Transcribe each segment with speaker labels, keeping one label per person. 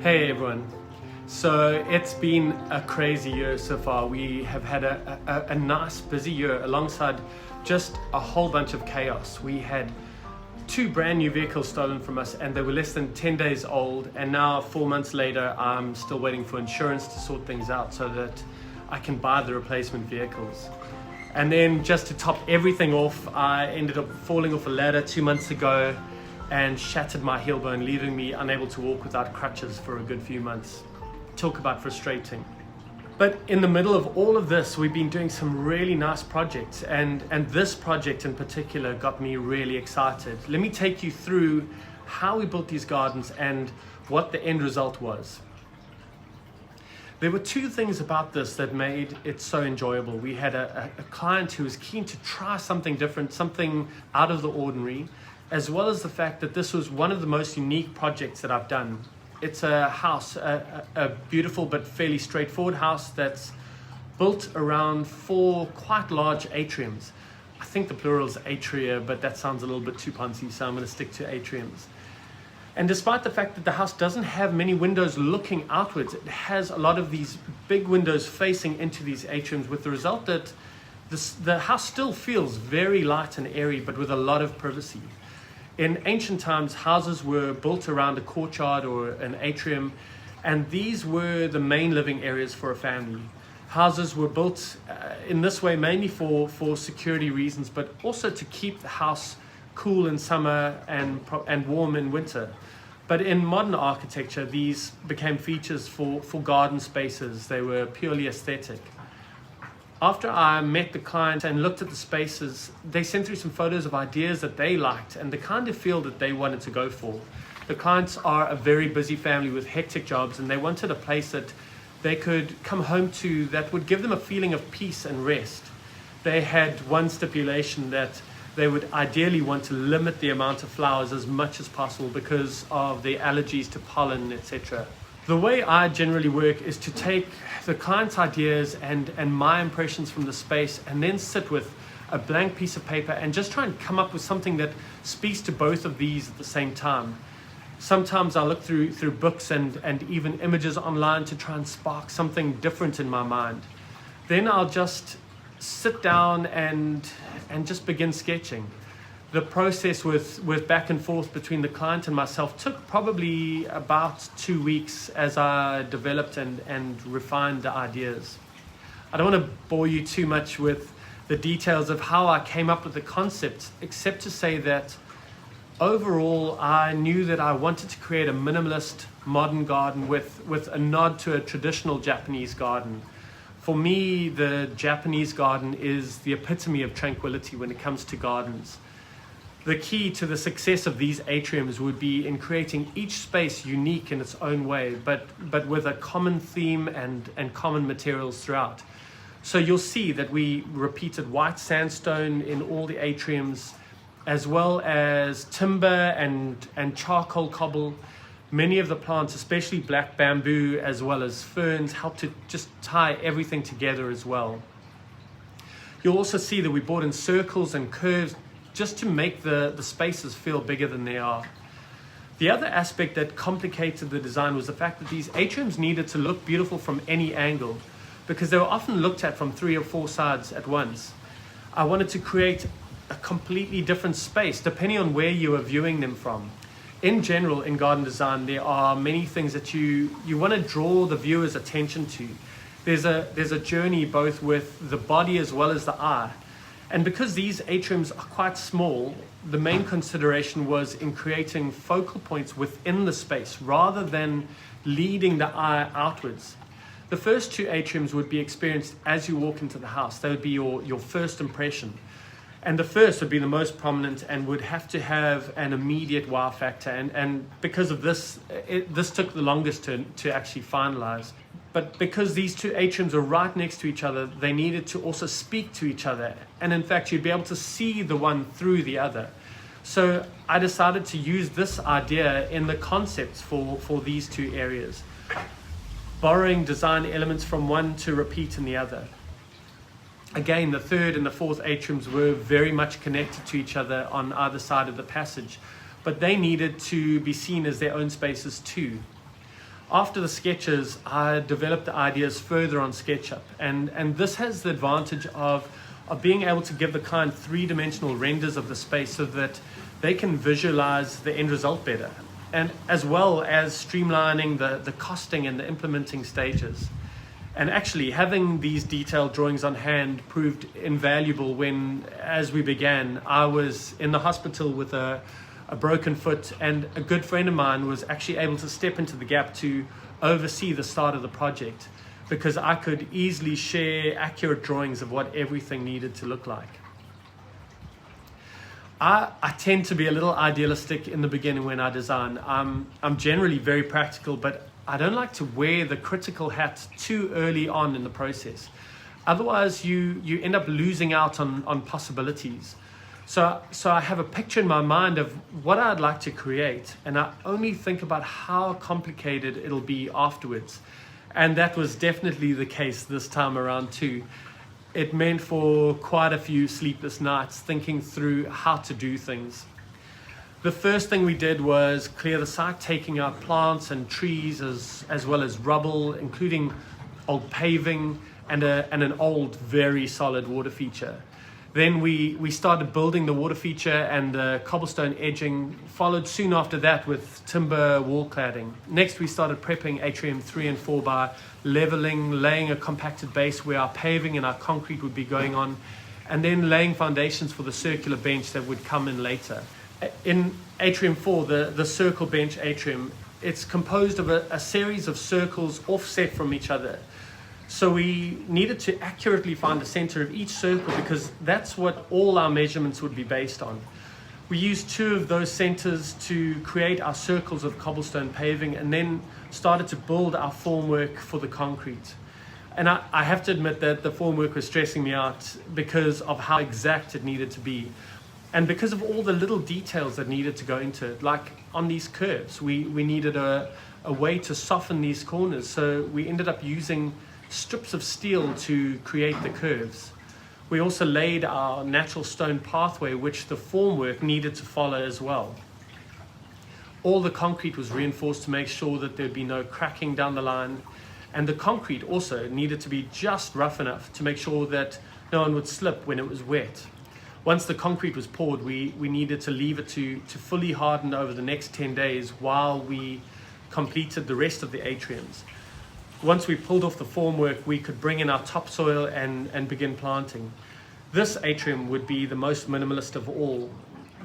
Speaker 1: Hey everyone. So it's been a crazy year so far. We have had a nice busy year alongside just a whole bunch of chaos. We had 2 brand new vehicles stolen from us and they were less than 10 days old, and now 4 months later I'm still waiting for insurance to sort things out so that I can buy the replacement vehicles. And then just to top everything off, I ended up falling off a ladder 2 months ago and shattered my heel bone, leaving me unable to walk without crutches for a good few months. Talk about frustrating. But in the middle of all of this, we've been doing some really nice projects, and this project in particular got me really excited. Let me take you through how we built these gardens and what the end result was. There were 2 things about this that made it so enjoyable. We had a client who was keen to try something different, something out of the ordinary, as well as the fact that this was one of the most unique projects that I've done. It's a house, a beautiful but fairly straightforward house that's built around 4 quite large atriums. I think the plural is atria, but that sounds a little bit too poncy, so I'm going to stick to atriums. And despite the fact that the house doesn't have many windows looking outwards, it has a lot of these big windows facing into these atriums, with the result that the house still feels very light and airy, but with a lot of privacy. In ancient times, houses were built around a courtyard or an atrium, and these were the main living areas for a family. Houses were built in this way mainly for security reasons, but also to keep the house cool in summer and warm in winter. But in modern architecture, these became features for garden spaces. They were purely aesthetic. After I met the client and looked at the spaces, they sent through some photos of ideas that they liked and the kind of feel that they wanted to go for. The clients are a very busy family with hectic jobs, and they wanted a place that they could come home to that would give them a feeling of peace and rest. They had one stipulation that they would ideally want to limit the amount of flowers as much as possible because of their allergies to pollen, etc. The way I generally work is to take the client's ideas and my impressions from the space, and then sit with a blank piece of paper and just try and come up with something that speaks to both of these at the same time. Sometimes I look through books and even images online to try and spark something different in my mind. Then I'll just sit down and just begin sketching. The process with back and forth between the client and myself took probably about 2 weeks as I developed and refined the ideas. I don't want to bore you too much with the details of how I came up with the concept, except to say that overall I knew that I wanted to create a minimalist modern garden with a nod to a traditional Japanese garden. For me, the Japanese garden is the epitome of tranquility when it comes to gardens. The key to the success of these atriums would be in creating each space unique in its own way, but with a common theme and common materials throughout. So you'll see that we repeated white sandstone in all the atriums, as well as timber and charcoal cobble. Many of the plants, especially black bamboo as well as ferns, help to just tie everything together as well. You'll also see that we brought in circles and curves just to make the spaces feel bigger than they are. The other aspect that complicated the design was the fact that these atriums needed to look beautiful from any angle, because they were often looked at from 3 or 4 sides at once. I wanted to create a completely different space depending on where you are viewing them from. In general, in garden design, there are many things that you want to draw the viewer's attention to. There's a journey both with the body as well as the eye. And because these atriums are quite small, the main consideration was in creating focal points within the space rather than leading the eye outwards. The first 2 atriums would be experienced as you walk into the house. They would be your first impression. And the first would be the most prominent and would have to have an immediate wow factor. And because of this, this took the longest to actually finalize. But because these 2 atriums are right next to each other, they needed to also speak to each other. And in fact, you'd be able to see the one through the other. So I decided to use this idea in the concepts for these 2 areas, borrowing design elements from one to repeat in the other. Again, the 3rd and the 4th atriums were very much connected to each other on either side of the passage, but they needed to be seen as their own spaces too. After the sketches, I developed the ideas further on Sketchup, and this has the advantage of being able to give the client three-dimensional renders of the space so that they can visualize the end result better, and as well as streamlining the costing and the implementing stages. And actually, having these detailed drawings on hand proved invaluable when, as we began, I was in the hospital with a broken foot, and a good friend of mine was actually able to step into the gap to oversee the start of the project, because I could easily share accurate drawings of what everything needed to look like. I tend to be a little idealistic in the beginning when I design. I'm generally very practical, but I don't like to wear the critical hat too early on in the process. Otherwise, you end up losing out on possibilities. So I have a picture in my mind of what I'd like to create, and I only think about how complicated it'll be afterwards. And that was definitely the case this time around too. It meant for quite a few sleepless nights thinking through how to do things. The first thing we did was clear the site, taking out plants and trees as well as rubble, including old paving and an old, very solid water feature. Then we started building the water feature and the cobblestone edging, followed soon after that with timber wall cladding. Next, we started prepping Atrium 3 and 4 by leveling, laying a compacted base where our paving and our concrete would be going on, and then laying foundations for the circular bench that would come in later. In Atrium 4, the circle bench atrium, it's composed of a series of circles offset from each other. So we needed to accurately find the center of each circle because that's what all our measurements would be based on. We used 2 of those centers to create our circles of cobblestone paving, and then started to build our formwork for the concrete. And I have to admit that the formwork was stressing me out because of how exact it needed to be. And because of all the little details that needed to go into it, like on these curves, we needed a way to soften these corners. So we ended up using strips of steel to create the curves. We also laid our natural stone pathway, which the formwork needed to follow as well. All the concrete was reinforced to make sure that there'd be no cracking down the line. And the concrete also needed to be just rough enough to make sure that no one would slip when it was wet. Once the concrete was poured, we needed to leave it to fully harden over the next 10 days while we completed the rest of the atriums. Once we pulled off the formwork, we could bring in our topsoil and begin planting. This atrium would be the most minimalist of all.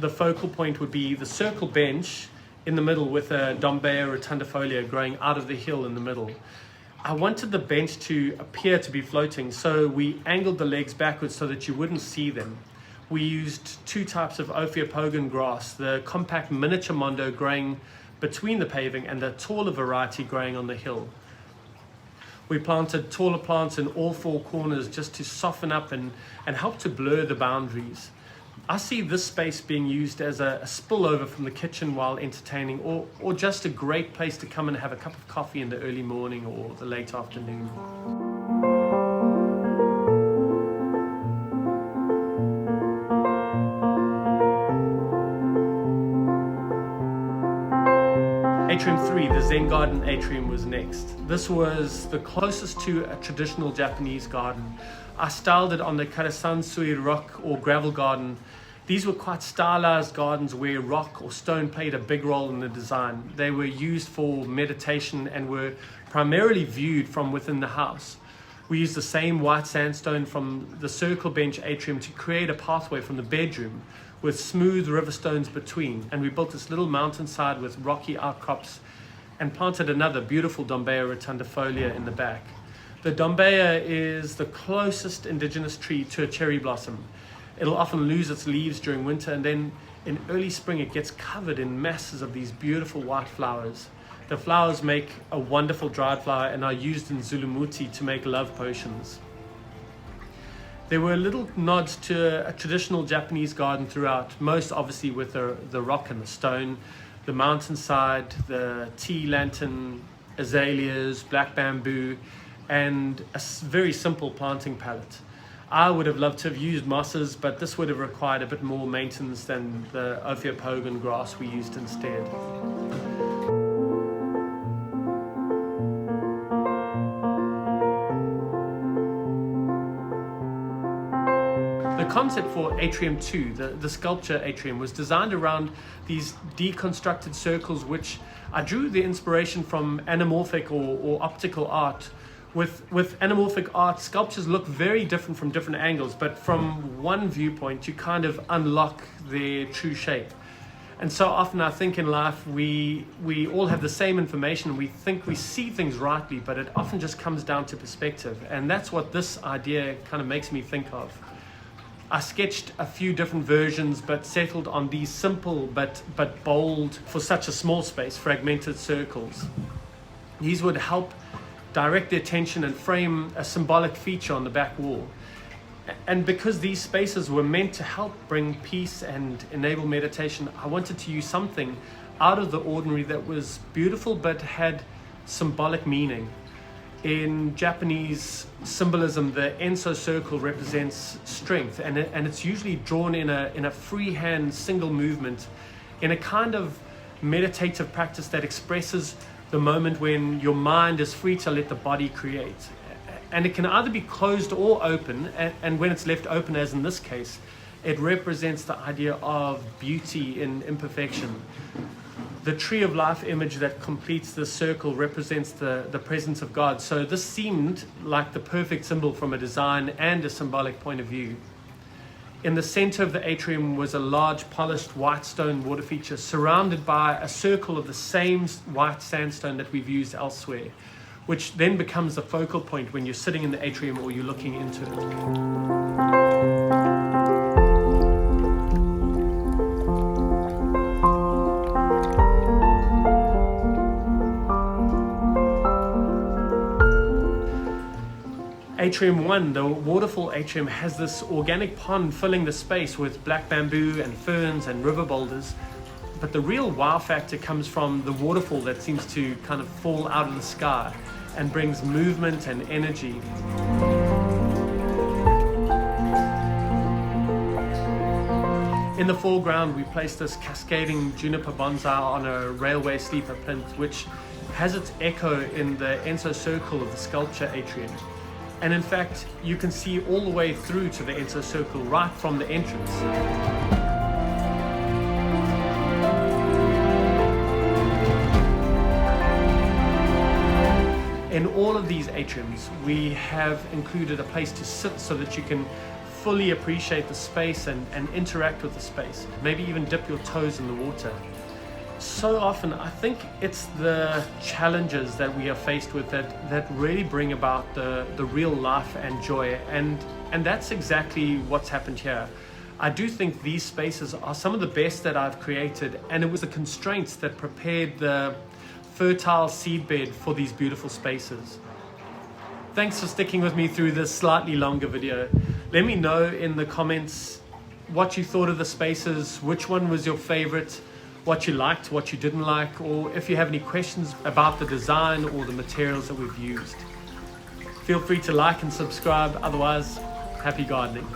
Speaker 1: The focal point would be the circle bench in the middle with a Dombea rotundifolia growing out of the hill in the middle. I wanted the bench to appear to be floating, so we angled the legs backwards so that you wouldn't see them. We used 2 types of Ophiopogon grass, the compact miniature mondo growing between the paving and the taller variety growing on the hill. We planted taller plants in all 4 corners just to soften up and help to blur the boundaries. I see this space being used as a spillover from the kitchen while entertaining, or just a great place to come and have a cup of coffee in the early morning or the late afternoon. Atrium 3, the Zen Garden Atrium, was next. This was the closest to a traditional Japanese garden. I styled it on the Karasansui rock or gravel garden. These were quite stylized gardens where rock or stone played a big role in the design. They were used for meditation and were primarily viewed from within the house. We used the same white sandstone from the circle bench atrium to create a pathway from the bedroom with smooth river stones between, and we built this little mountainside with rocky outcrops and planted another beautiful Dombea rotundifolia in the back. The Dombea is the closest indigenous tree to a cherry blossom. It'll often lose its leaves during winter, and then in early spring it gets covered in masses of these beautiful white flowers. The flowers make a wonderful dried flower and are used in Zulumuti to make love potions. There were little nods to a traditional Japanese garden throughout, most obviously with the rock and the stone, the mountainside, the tea lantern, azaleas, black bamboo, and a very simple planting palette. I would have loved to have used mosses, but this would have required a bit more maintenance than the Ophiopogon grass we used instead. The concept for Atrium 2, the sculpture Atrium, was designed around these deconstructed circles, which I drew the inspiration from anamorphic or optical art. With anamorphic art, sculptures look very different from different angles, but from one viewpoint, you kind of unlock their true shape. And so often I think in life we all have the same information and we think we see things rightly, but it often just comes down to perspective. And that's what this idea kind of makes me think of. I sketched a few different versions, but settled on these simple but bold, for such a small space, fragmented circles. These would help direct the attention and frame a symbolic feature on the back wall. And because these spaces were meant to help bring peace and enable meditation, I wanted to use something out of the ordinary that was beautiful but had symbolic meaning. In Japanese symbolism, the Enso circle represents strength, and it's usually drawn in a freehand single movement, in a kind of meditative practice that expresses the moment when your mind is free to let the body create. And it can either be closed or open, and when it's left open, as in this case, it represents the idea of beauty in imperfection. The tree of life image that completes the circle represents the presence of God. So this seemed like the perfect symbol from a design and a symbolic point of view. In the center of the atrium was a large polished white stone water feature surrounded by a circle of the same white sandstone that we've used elsewhere, which then becomes the focal point when you're sitting in the atrium or you're looking into it. Atrium 1, the Waterfall Atrium, has this organic pond filling the space with black bamboo and ferns and river boulders. But the real wow factor comes from the waterfall that seems to kind of fall out of the sky and brings movement and energy. In the foreground, we placed this cascading juniper bonsai on a railway sleeper plinth, which has its echo in the Enso circle of the sculpture Atrium. And in fact, you can see all the way through to the Enso circle right from the entrance. In all of these atriums, we have included a place to sit so that you can fully appreciate the space and interact with the space, maybe even dip your toes in the water. So often, I think it's the challenges that we are faced with that really bring about the real life and joy, and that's exactly what's happened here. I do think these spaces are some of the best that I've created, and it was the constraints that prepared the fertile seedbed for these beautiful spaces. Thanks for sticking with me through this slightly longer video. Let me know in the comments what you thought of the spaces, which one was your favorite, what you liked, what you didn't like, or if you have any questions about the design or the materials that we've used. Feel free to like and subscribe. Otherwise, happy gardening.